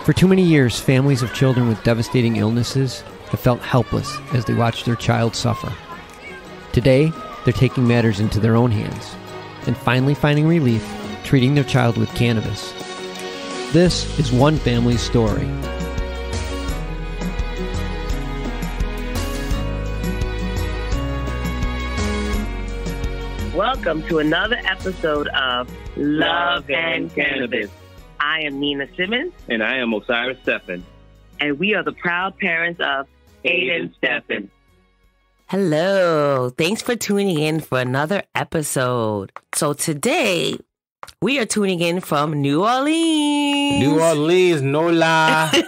For too many years, families of children with devastating illnesses have felt helpless as they watch their child suffer. Today, they're taking matters into their own hands and finally finding relief treating their child with cannabis. This is one family's story. Welcome to another episode of Love and Cannabis. I am Nina Simmons. And I am Orisis Stephenand. And we are the proud parents of Aiden Stephen. Hello. Thanks for tuning in for another episode. So today, we are tuning in from New Orleans. New Orleans, no lie.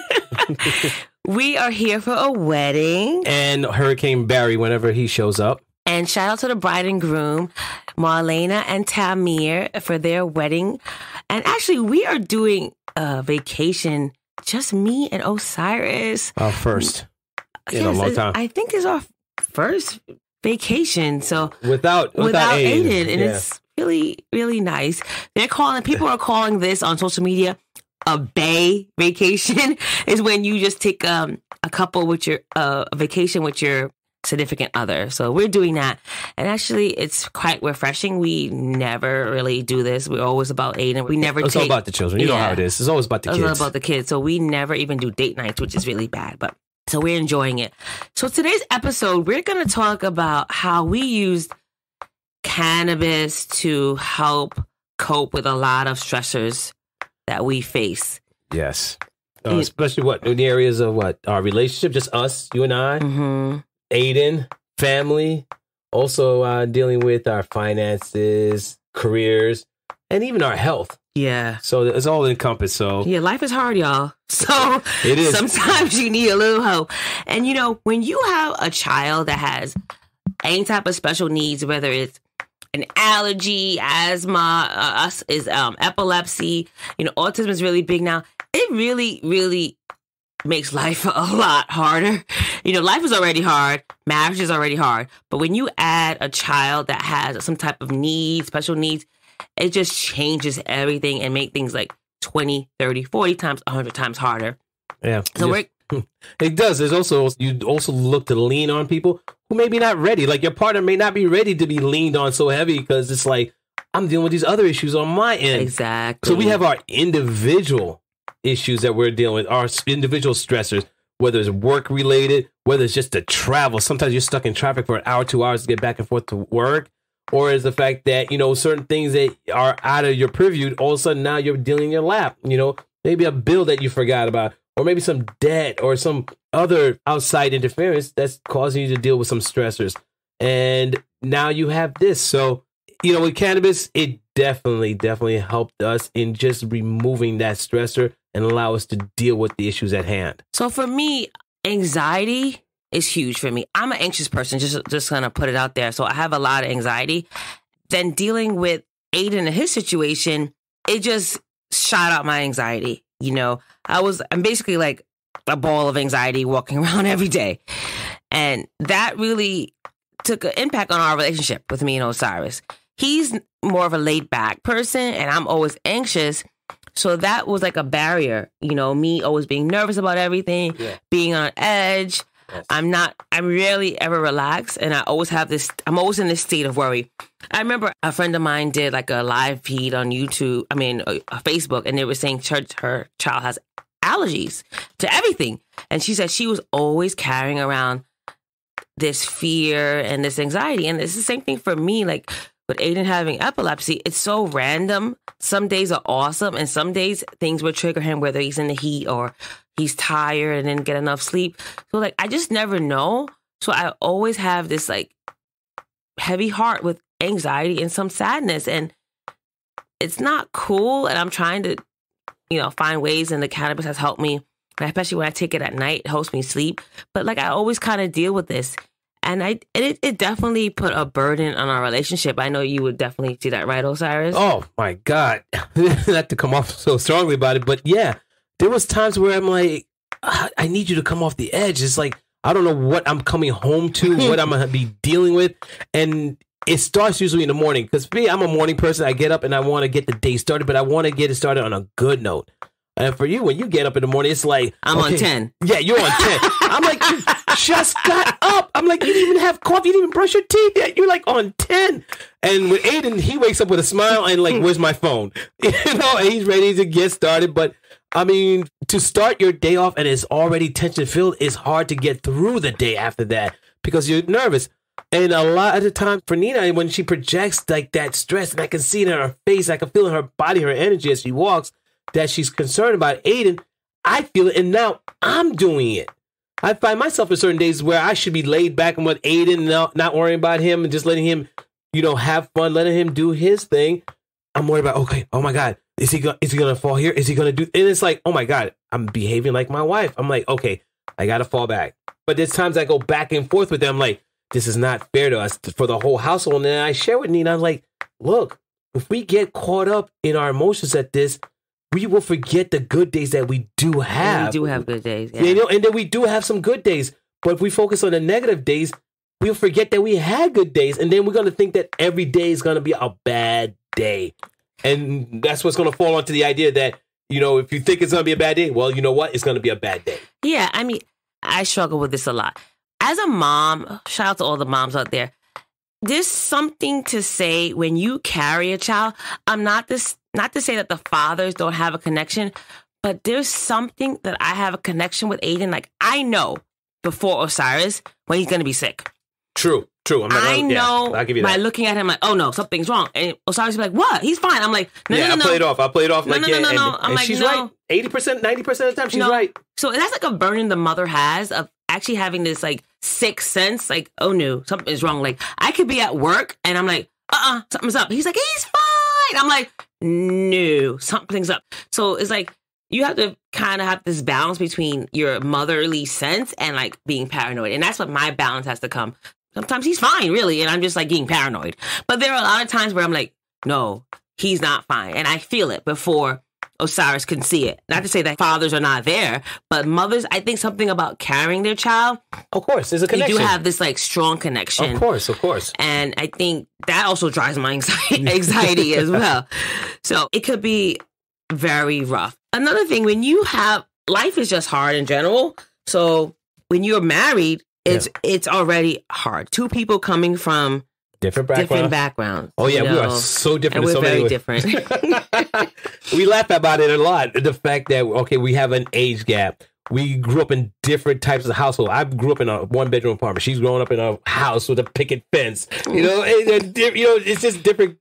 We are here for a wedding. And Hurricane Barry whenever he shows up. And shout out to the bride and groom, Marlena and Tamir, for their wedding. And actually, we are doing a vacation, just me and Osiris. Our first in a long time. I think it's our first vacation. So without Aiden. And it's really, really nice. People are calling this on social media a bay vacation. Is when you just take a couple with your vacation with your significant other. So we're doing that. And actually, it's quite refreshing. We never really do this. We're always about Aiden. It's all about the children. You know how it is. It's always about the kids. It's all about the kids. So we never even do date nights, which is really bad. But so we're enjoying it. So today's episode, we're going to talk about how we used cannabis to help cope with a lot of stressors that we face. Yes. Especially in the areas of our relationship, just us, you and I. Mm-hmm. Aiden, family, also dealing with our finances, careers, and even our health. Yeah. So it's all encompassed. So yeah, life is hard, y'all. So it is. Sometimes you need a little help. And when you have a child that has any type of special needs, whether it's an allergy, asthma, epilepsy, autism is really big now. It really, really makes life a lot harder. Life is already hard. Marriage is already hard. But when you add a child that has some type of special needs, it just changes everything and make things like 20, 30, 40 times, 100 times harder. Yeah. So it does. You also look to lean on people who may be not ready. Like your partner may not be ready to be leaned on so heavy because it's like, I'm dealing with these other issues on my end. Exactly. So we have our individual issues that we're dealing with, our individual stressors, whether it's work related, whether it's just the travel. Sometimes you're stuck in traffic for an hour, 2 hours to get back and forth to work. Or is the fact that, certain things that are out of your purview, all of a sudden now you're dealing in your lap, maybe a bill that you forgot about, or maybe some debt or some other outside interference that's causing you to deal with some stressors. And now you have this. So, with cannabis, it definitely helped us in just removing that stressor and allow us to deal with the issues at hand. So for me, anxiety is huge for me. I'm an anxious person, just gonna put it out there. So I have a lot of anxiety. Then dealing with Aiden and his situation, it just shot out my anxiety. I'm basically like a ball of anxiety walking around every day. And that really took an impact on our relationship with me and Osiris. He's more of a laid back person and I'm always anxious. So that was like a barrier, me always being nervous about everything, being on edge. Yes. I'm rarely ever relaxed. And I'm always in this state of worry. I remember a friend of mine did like a live feed on Facebook, and they were saying her child has allergies to everything. And she said she was always carrying around this fear and this anxiety. And it's the same thing for me, like with Aiden having epilepsy, it's so random. Some days are awesome, and some days things will trigger him, whether he's in the heat or he's tired and didn't get enough sleep. So I just never know. So I always have this heavy heart with anxiety and some sadness, and it's not cool. And I'm trying to, find ways, and the cannabis has helped me, especially when I take it at night. It helps me sleep. But I always kind of deal with this. And it definitely put a burden on our relationship. I know you would definitely see that, right, Osiris? Oh, my God. Not to come off so strongly about it, but yeah, there was times where I'm like, I need you to come off the edge. It's like, I don't know what I'm coming home to, what I'm going to be dealing with. And it starts usually in the morning. Because me, I'm a morning person. I get up and I want to get the day started, but I want to get it started on a good note. And for you, when you get up in the morning, it's like... I'm on 10. Yeah, you're on 10. I'm like, you just got up. I'm like, you didn't even have coffee. You didn't even brush your teeth yet. You're like on 10. And with Aiden, he wakes up with a smile and like, where's my phone? You know, and he's ready to get started. But I mean, to start your day off and it's already tension-filled, it's hard to get through the day after that because you're nervous. And a lot of the time for Nina, when she projects like that stress, and I can see it in her face, I can feel in her body, her energy as she walks, that she's concerned about Aiden, I feel it, and now I'm doing it. I find myself in certain days where I should be laid back and with Aiden, not worrying about him and just letting him, you know, have fun, letting him do his thing. I'm worried about, okay, oh my God, is he gonna fall here? Is he gonna do? And it's like, oh my God, I'm behaving like my wife. I'm like, okay, I gotta fall back. But there's times I go back and forth with them, like, this is not fair to us, for the whole household. And then I share with Nina, I'm like, look, if we get caught up in our emotions at this, we will forget the good days that we do have. We do have good days. Yeah. You know, and then we do have some good days. But if we focus on the negative days, we'll forget that we had good days. And then we're going to think that every day is going to be a bad day. And that's what's going to fall onto the idea that, you know, if you think it's going to be a bad day, well, you know what? It's going to be a bad day. Yeah, I mean, I struggle with this a lot. As a mom, shout out to all the moms out there, there's something to say when you carry a child. I'm not to say that the fathers don't have a connection, but there's something that I have a connection with Aiden. Like, I know before Osiris when he's going to be sick. True. I know I'll give you by that. looking at him like, oh no, something's wrong. And Osiris will be like, what? He's fine. I'm like, no. I'll play it off. No. Like, yeah, I'm and like, she's no. right. 80%, 90% of the time, she's right. So that's like a burden the mother has of actually having this like sixth sense, like, oh no, something is wrong. Like, I could be at work and I'm like, something's up. He's like, he's fine. I'm like, no, something's up. So it's like, you have to kind of have this balance between your motherly sense and like being paranoid. And that's what my balance has to come. Sometimes he's fine, really. And I'm just like getting paranoid. But there are a lot of times where I'm like, no, he's not fine. And I feel it before Osiris can see it. Not to say that fathers are not there, but mothers, I think something about carrying their child. Of course, there's a connection. You do have this like strong connection. Of course. And I think that also drives my anxiety as well. So it could be very rough. Another thing, when you have, life is just hard in general. So when you're married, it's already hard. Two people coming from different backgrounds. Oh yeah, we are so different. And we're so very many different. We laugh about it a lot. The fact that, okay, we have an age gap. We grew up in different types of household. I grew up in a one-bedroom apartment. She's growing up in a house with a picket fence. You know, it's just different,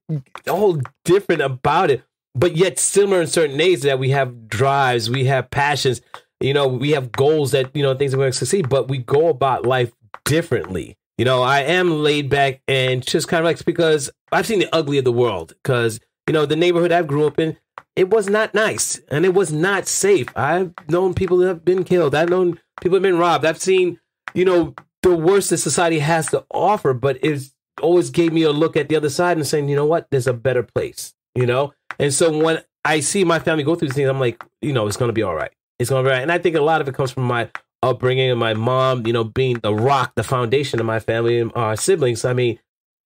all different about it. But yet similar in certain ways that we have drives, we have passions. You know, we have goals that, you know, things are going to succeed, but we go about life differently. You know, I am laid back and just kind of like, because I've seen the ugly of the world, because, you know, the neighborhood I grew up in, it was not nice and it was not safe. I've known people that have been killed. I've known people have been robbed. I've seen, you know, the worst that society has to offer, but it's always gave me a look at the other side and saying, you know what, there's a better place, you know? And so when I see my family go through these things, I'm like, you know, it's going to be all right. It's going to be all right. And I think a lot of it comes from my upbringing and my mom, you know, being the rock, the foundation of my family and our siblings. I mean,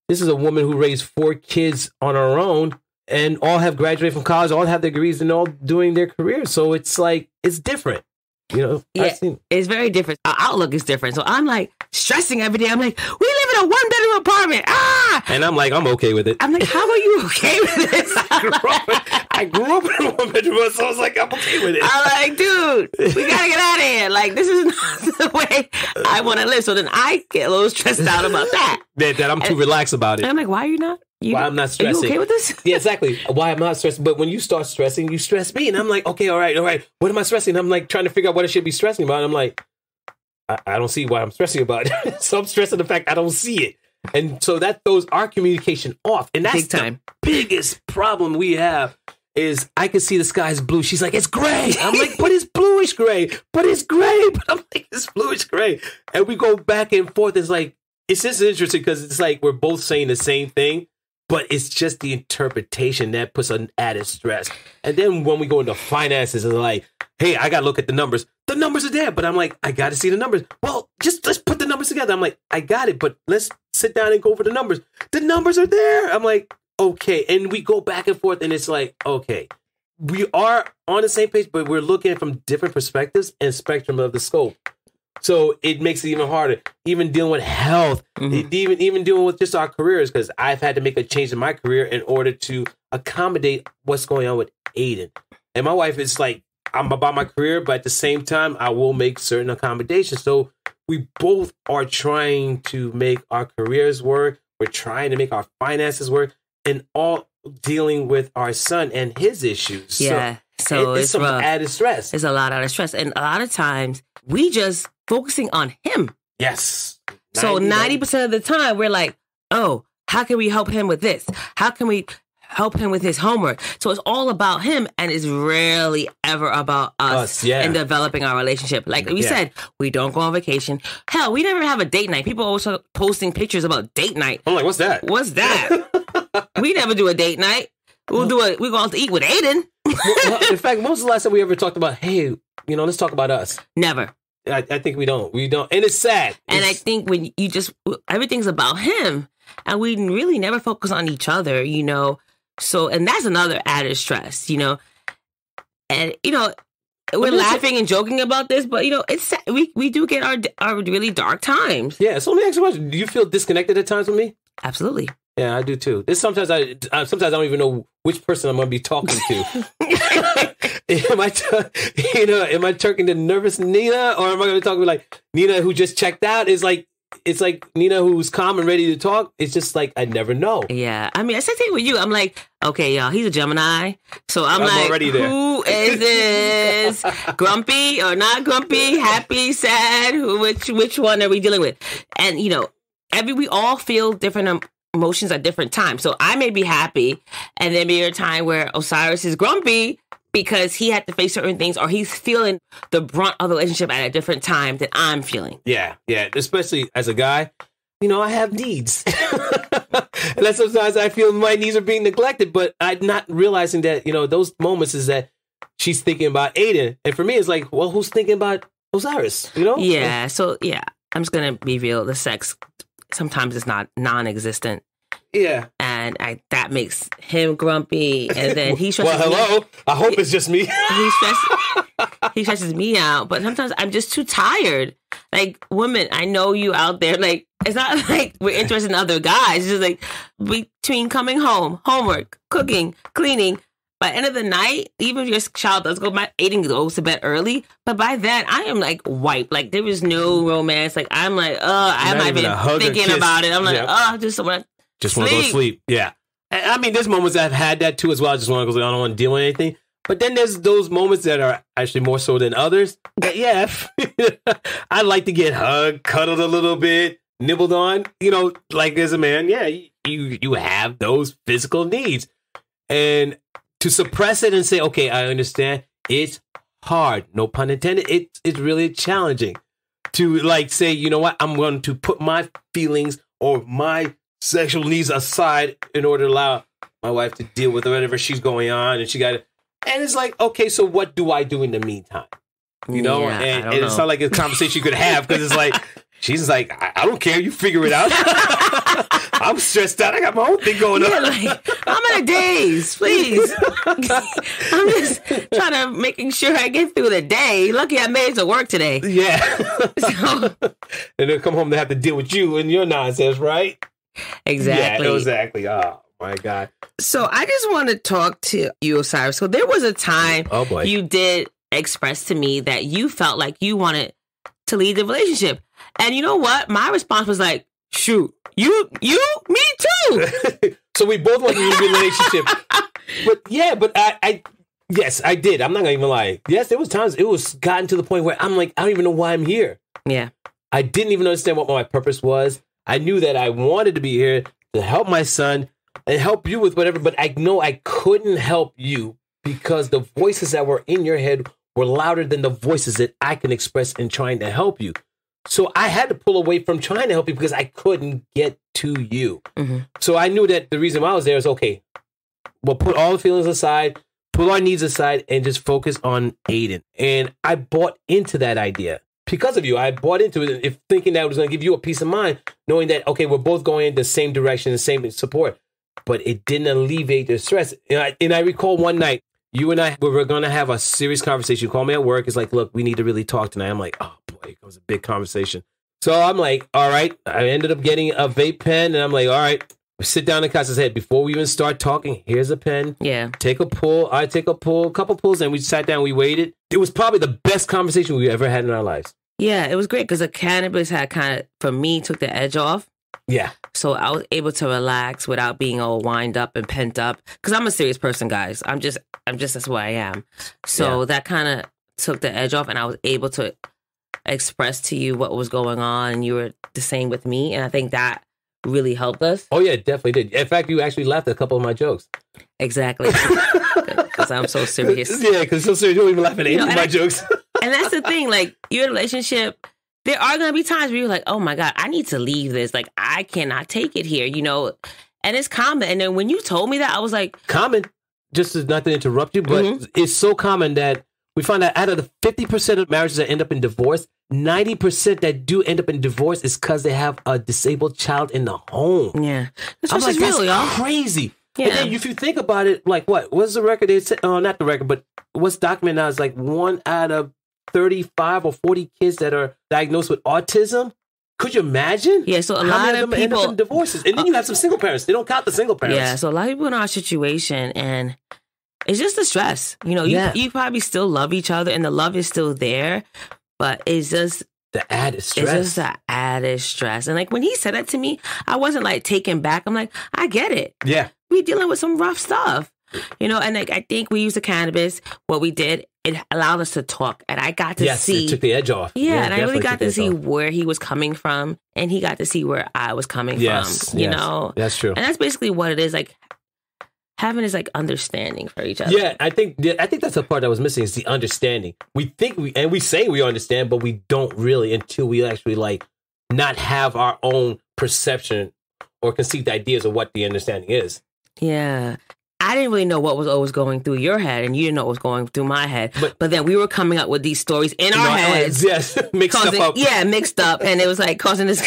this is a woman who raised 4 kids on her own and all have graduated from college, all have their degrees and all doing their careers. So it's like, it's different. You know, yeah, it's very different. Our outlook is different. So I'm like stressing every day. I'm like, we live in a 1-bedroom apartment. And I'm like, I'm okay with it. I'm like, how are you okay with this? I grew up in a 1-bedroom, so I was like, I'm okay with it. I'm like, dude, we gotta get out of here. Like, this is not the way I want to live. So then I get a little stressed out about that. That I'm too relaxed about it. And I'm like, why are you not? Why I'm not stressing. Are you okay with this? Yeah, exactly. Why I'm not stressing. But when you start stressing, you stress me. And I'm like, okay, all right. What am I stressing? I'm like trying to figure out what I should be stressing about. And I'm like, I don't see why I'm stressing about it. So I'm stressing the fact I don't see it. And so that throws our communication off. And that's the biggest problem we have is I can see the sky's blue. She's like, it's gray. I'm like, but it's bluish gray. But it's gray. But I'm like, it's bluish gray. And we go back and forth. It's like, it's just interesting because it's like we're both saying the same thing. But it's just the interpretation that puts an added stress. And then when we go into finances, it's like, hey, I got to look at the numbers. The numbers are there, but I'm like, I got to see the numbers. Well, just let's put the numbers together. I'm like, I got it, but let's sit down and go over the numbers. The numbers are there. I'm like, okay. And we go back and forth, and it's like, okay, we are on the same page, but we're looking from different perspectives and spectrum of the scope. So it makes it even harder, even dealing with health, even dealing with just our careers, because I've had to make a change in my career in order to accommodate what's going on with Aiden. And my wife is like, I'm about my career, but at the same time, I will make certain accommodations. So we both are trying to make our careers work. We're trying to make our finances work, and all dealing with our son and his issues. Yeah. So it's some rough. added stress. It's a lot of stress. And a lot of times we just focusing on him. Yes. So 90% of the time we're like, oh, how can we help him with this? How can we help him with his homework? So it's all about him, and it's rarely ever about us and developing our relationship. Like we said, we don't go on vacation. Hell, we never have a date night. People always posting pictures about date night. I'm like, what's that? What's that? We never do a date night. We'll do it. We're going to eat with Aiden. Well, in fact, when was the last time we ever talked about, hey, let's talk about us? Never. I think we don't. And it's sad. And I think when you everything's about him, and we really never focus on each other, So, and that's another added stress, And, we're laughing and joking about this, but, it's sad. We do get our really dark times. Yeah. So let me ask you a question. Do you feel disconnected at times with me? Absolutely. Yeah, I do too. Sometimes I don't even know which person I'm going to be talking to. Am I talking to nervous Nina, or am I going to talk with like Nina who just checked out? It's like Nina who's calm and ready to talk. It's just like I never know. Yeah, I mean, I said thing with you. I'm like, okay, y'all, he's a Gemini, so I'm like, already there. Who is this? Grumpy or not grumpy? Happy, sad? Which one are we dealing with? And we all feel different emotions at different times. So I may be happy, and there may be a time where Osiris is grumpy because he had to face certain things, or he's feeling the brunt of the relationship at a different time that I'm feeling. Yeah. Especially as a guy, I have needs. And that sometimes I feel my needs are being neglected, but I'm not realizing that, those moments is that she's thinking about Aiden. And for me, it's like, well, who's thinking about Osiris? Yeah. So, yeah, I'm just going to be real. The sex sometimes is not non-existent. Yeah. And that makes him grumpy. And then he stresses well, hello. I hope it's just me. He stresses me out. But sometimes I'm just too tired. Like, women, I know you out there. Like, it's not like we're interested in other guys. It's just like between coming home, homework, cooking, cleaning. By the end of the night, even if your child does go, my Aiden goes to bed early. But by then, I am like wiped. Like, there was no romance. Like, I'm like, I might be thinking about it. I'm like, I just want to go to sleep. Yeah. I mean, there's moments I've had that too as well. I just want to go, I don't want to deal with anything. But then there's those moments that are actually more so than others. That, yeah, I like to get hugged, cuddled a little bit, nibbled on. Like as a man, yeah, you have those physical needs. And to suppress it and say, okay, I understand, it's hard. No pun intended. It's really challenging to like say, you know what, I'm going to put my feelings or my sexual needs aside in order to allow my wife to deal with whatever she's going on. And it's like, okay, so what do I do in the meantime? Yeah, and it's not like a conversation you could have because it's like, she's like, I don't care. You figure it out. I'm stressed out. I got my own thing going on. Like, I'm in a daze, please. I'm just trying to making sure I get through the day. Lucky I made it to work today. Yeah. And then come home to have to deal with you and your nonsense, right? Exactly. Yeah, exactly. Oh, my God. So I just want to talk to you, Osiris. So there was a time you did express to me that you felt like you wanted to lead the relationship. And you know what? My response was like, shoot, you, me too. So we both want to lead the relationship. But yes, I did. I'm not going to even lie. Yes, there was times it was gotten to the point where I'm like, I don't even know why I'm here. Yeah. I didn't even understand what my purpose was. I knew that I wanted to be here to help my son and help you with whatever, but I know I couldn't help you because the voices that were in your head were louder than the voices that I can express in trying to help you. So I had to pull away from trying to help you because I couldn't get to you. Mm-hmm. So I knew that the reason why I was there is, okay, we'll put all the feelings aside, put our needs aside, and just focus on Aiden. And I bought into that idea. Because of you, I bought into it thinking that it was going to give you a peace of mind, knowing that, okay, we're both going in the same direction, the same support. But it didn't alleviate the stress. And I recall one night, You and I, we were going to have a serious conversation. You call me at work. It's like, look, we need to really talk tonight. I'm like, oh boy, it was a big conversation. So I'm like, all right. I ended up getting a vape pen, and I'm like, all right. We sit down and Casa said, before we even start talking, here's a pen. Yeah. Take a pull. I take a pull, a couple pulls, and we sat down, we waited. It was probably the best conversation we ever had in our lives. Yeah, it was great because the cannabis had kind of, for me, took the edge off. Yeah. So I was able to relax without being all wind up and pent up. Because I'm a serious person, guys. I'm just that's who I am. So that kind of took the edge off, and I was able to express to you what was going on, and you were the same with me. And I think that really helped us. Oh, yeah, it definitely did. In fact, you actually laughed at a couple of my jokes. Exactly. Because I'm so serious. Yeah, because so serious. You don't even laugh at any of my jokes. And that's the thing. Like, you're in a relationship, there are going to be times where you're like, oh, my God, I need to leave this. Like, I cannot take it here, you know? And it's common. And then when you told me that, I was like... Common, just not to interrupt you, but it's so common that we find that out of the 50% of marriages that end up in divorce, 90% that do end up in divorce is because they have a disabled child in the home. Yeah. I'm like, that's crazy. Yeah. And then if you think about it, like what's the record? It's not the record, but what's documented now is like 1 out of 35 or 40 kids that are diagnosed with autism. Could you imagine? Yeah, so a how lot many of them people end up in divorces. And then you have some single parents. They don't count the single parents. Yeah, so a lot of people in our situation, and it's just the stress. You know, you probably still love each other, and the love is still there, but it's just the added stress. It's just the added stress. And like when he said that to me, I wasn't like taken back. I'm like, I get it. Yeah. We're dealing with some rough stuff. You know, and like I think we used the cannabis. What we did, it allowed us to talk, and I got to see. It took the edge off. Yeah, and I really got to see where he was coming from, and he got to see where I was coming from. You know, that's true. And that's basically what it is. Like having is like understanding for each other. Yeah, I think that's the part that was missing is the understanding. We think we say we understand, but we don't really until we actually like not have our own perception or conceived ideas of what the understanding is. Yeah. I didn't really know what was always going through your head, and you didn't know what was going through my head. But then we were coming up with these stories in our heads. Yes, mixed up. Yeah, mixed up. And it was like causing this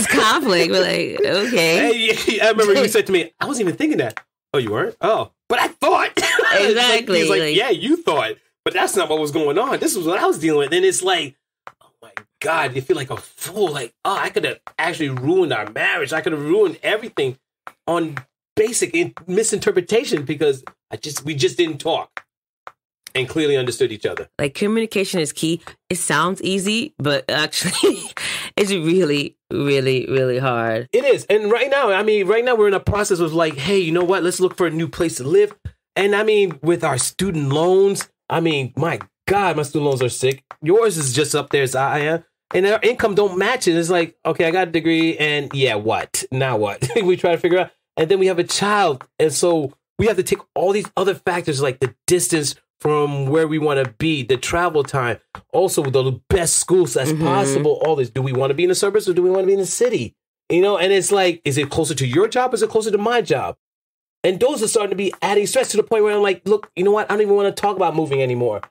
conflict. We're like, okay. Hey, I remember you said to me, I wasn't even thinking that. Oh, you weren't? Oh, but I thought. Exactly. He's like, yeah, you thought. But that's not what was going on. This was what I was dealing with. And it's like, oh my God, you feel like a fool. Like, oh, I could have actually ruined our marriage. I could have ruined everything on basic misinterpretation because we just didn't talk and clearly understood each other. Like communication is key. It sounds easy, but actually it's really, really, really hard. It is. And right now we're in a process of like, hey, you know what? Let's look for a new place to live. And I mean, with our student loans, I mean, my God, my student loans are sick. Yours is just up there as I am. And our income don't match it. It's like, okay, I got a degree and yeah, what? Now what? We try to figure out. And then we have a child. And so we have to take all these other factors like the distance from where we want to be, the travel time, also the best schools as possible, all this. Do we want to be in the suburbs or do we want to be in the city? You know, and it's like, is it closer to your job or is it closer to my job? And those are starting to be adding stress to the point where I'm like, look, you know what? I don't even want to talk about moving anymore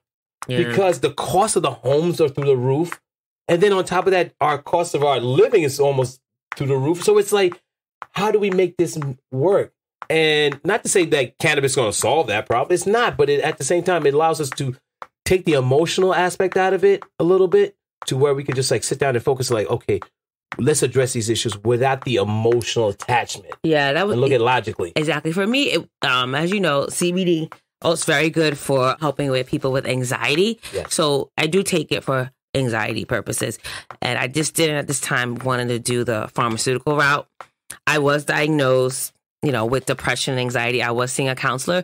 because the cost of the homes are through the roof. And then on top of that, our cost of our living is almost through the roof. So it's like, how do we make this work? And not to say that cannabis is going to solve that problem. It's not. But at the same time, it allows us to take the emotional aspect out of it a little bit to where we can just like sit down and focus like, okay, let's address these issues without the emotional attachment. Yeah, that was and look at logically. Exactly. For me, as you know, CBD, it's very good for helping with people with anxiety. Yes. So I do take it for anxiety purposes. And I just didn't at this time wanted to do the pharmaceutical route. I was diagnosed, with depression and anxiety. I was seeing a counselor.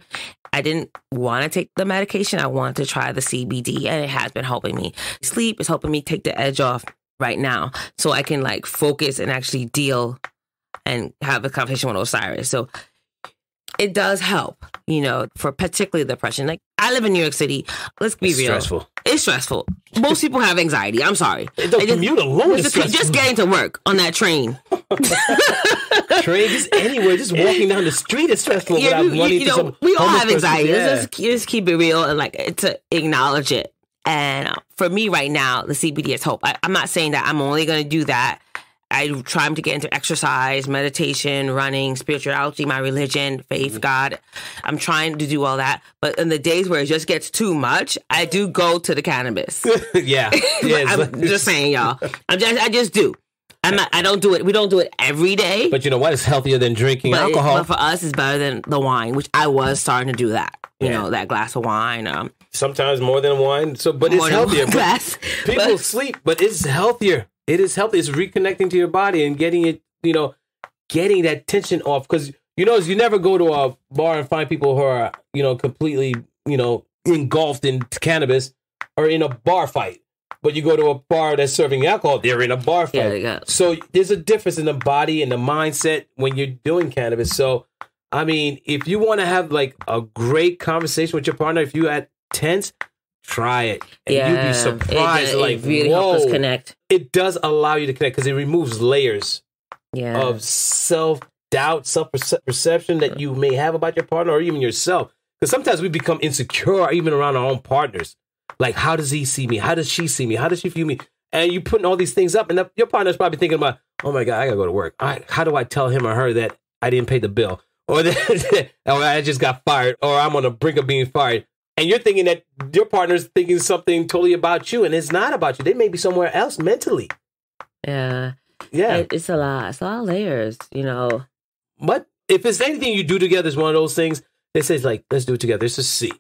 I didn't want to take the medication. I wanted to try the CBD, and it has been helping me. Sleep is helping me take the edge off right now so I can like focus and actually deal and have a conversation with Osiris. So it does help, for particularly depression. Like I live in New York City. Let's be real. Stressful. It's stressful. Most people have anxiety. I'm sorry. The commute alone is stressful. Just getting to work on that train. Train, just anywhere, just walking down the street is stressful. Yeah, we all have anxiety. Let's just keep it real and like to acknowledge it. And for me right now, the CBD is hope. I'm not saying that I'm only going to do that. I try to get into exercise, meditation, running, spirituality, my religion, faith, God. I'm trying to do all that. But in the days where it just gets too much, I do go to the cannabis. Yeah. I'm just saying, y'all. I just do. I don't do it. We don't do it every day. But you know what? It's healthier than drinking alcohol. But for us, it's better than the wine, which I was starting to do that. You know, that glass of wine. Sometimes more than wine. But it's healthier. People sleep, but it's healthier. It is healthy. It's reconnecting to your body and getting it, getting that tension off. Because, you never go to a bar and find people who are, completely, engulfed in cannabis or in a bar fight. But you go to a bar that's serving alcohol, they're in a bar fight. Yeah, so there's a difference in the body and the mindset when you're doing cannabis. So, I mean, if you want to have like a great conversation with your partner, if you at tense, try it. And you'd be surprised. It really helps us connect. It does allow you to connect because it removes layers of self-doubt, self-perception that you may have about your partner or even yourself. Because sometimes we become insecure even around our own partners. Like, how does he see me? How does she see me? How does she view me? And you're putting all these things up, and your partner's probably thinking about, oh my God, I gotta go to work. How do I tell him or her that I didn't pay the bill? Or that or I just got fired, or I'm on the brink of being fired. And you're thinking that your partner's thinking something totally about you, and it's not about you. They may be somewhere else mentally. Yeah. It's a lot. It's a lot of layers, But if it's anything you do together, it's one of those things that says, like, let's do it together. Let's just see.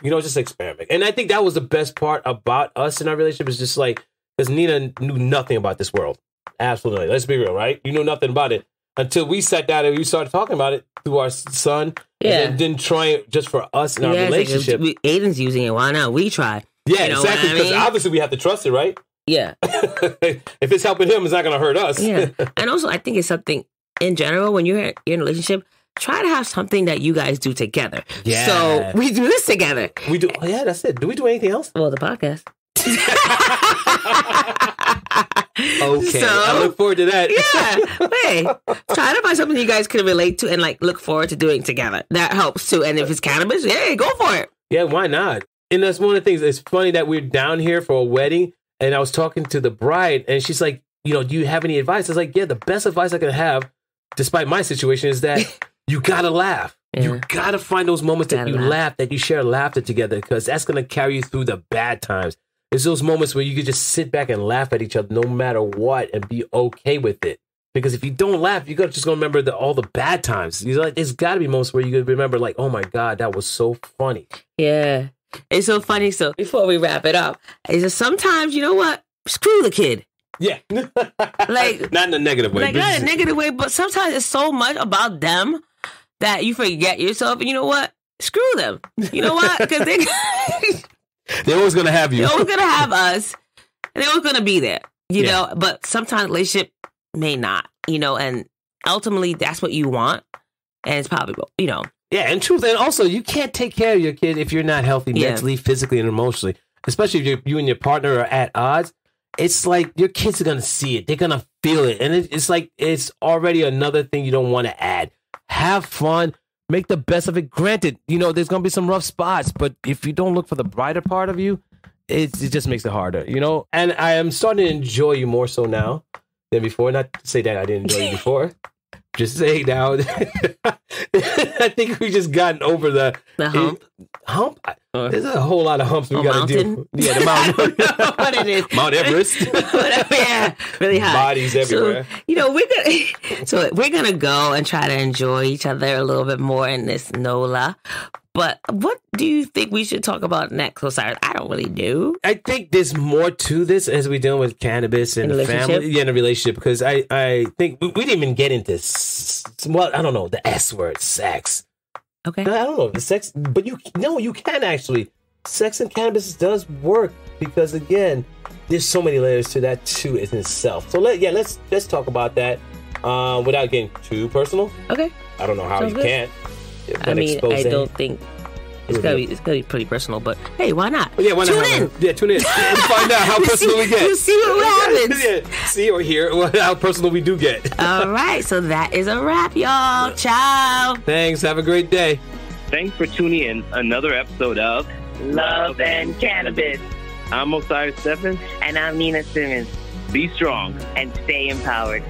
Just experiment. And I think that was the best part about us in our relationship is just like, because Nina knew nothing about this world. Absolutely. Let's be real, right? You knew nothing about it until we sat down and we started talking about it through our son. Yeah. And then try it just for us in our relationship. Like Aiden's using it. Why not? We try. Yeah, exactly. Because obviously we have to trust it, right? Yeah. If it's helping him, it's not going to hurt us. Yeah. And also, I think it's something in general, when you're in a relationship, try to have something that you guys do together. Yeah. So we do this together. We do. Yeah, that's it. Do we do anything else? Well, the podcast. Okay. So, I look forward to that. Yeah. Hey, try to find something you guys can relate to and look forward to doing together. That helps too. And if it's cannabis, hey, go for it. Yeah, why not? And that's one of the things. It's funny that we're down here for a wedding, and I was talking to the bride, and she's like, do you have any advice? I was like, yeah, the best advice I can have, despite my situation, is that you gotta laugh. Yeah. You gotta find those moments that you laugh, that you share laughter together, because that's gonna carry you through the bad times. It's those moments where you can just sit back and laugh at each other no matter what and be okay with it. Because if you don't laugh, you're just gonna remember all the bad times. There's gotta be moments where you can remember, like, oh my God, that was so funny. Yeah. It's so funny. So before we wrap it up, is that sometimes, you know what? Screw the kid. Yeah. Not in a negative way. Not in a negative way, but sometimes it's so much about them that you forget yourself. And you know what? Screw them. You know what? Because they're always going to have you. They're always going to have us. And they're always going to be there, you know. But sometimes relationship may not, and ultimately that's what you want. And it's probably, Yeah, and truth. And also, you can't take care of your kid if you're not healthy mentally, physically, and emotionally. Especially if you and your partner are at odds. It's like your kids are going to see it. They're going to feel it. And it's like it's already another thing you don't want to add. Have fun. Make the best of it. Granted, there's going to be some rough spots. But if you don't look for the brighter part of you, it just makes it harder, And I am starting to enjoy you more so now than before. Not to say that I didn't enjoy you before. Just say now. I think we just gotten over the hump. Hump? There's a whole lot of humps we got to do. Yeah, the mountain. What it is. Mount Everest. Yeah, really high. Bodies everywhere. So, we're gonna go and try to enjoy each other a little bit more in this NOLA. But what do you think we should talk about next, Osiris? I don't really know. I think there's more to this as we're dealing with cannabis and the family. Yeah, in a relationship. Because I think we didn't even get into, I don't know, the S word, sex. Okay. I don't know, the sex, but you can actually. Sex and cannabis does work because, again, there's so many layers to that too in itself. So let's talk about that without getting too personal. Okay. I don't know how you can. I don't think it's gonna be pretty personal, but hey, why not? Yeah, why not? Tune in. Yeah, tune in. Let's find out how personal we get. We'll see what happens. Yeah, see or hear how personal we do get. All right, so that is a wrap, y'all. Ciao. Thanks. Have a great day. Thanks for tuning in. Another episode of Love and Cannabis. I'm Orisis Stephenand. And I'm Nina Simmons. be strong, and stay empowered.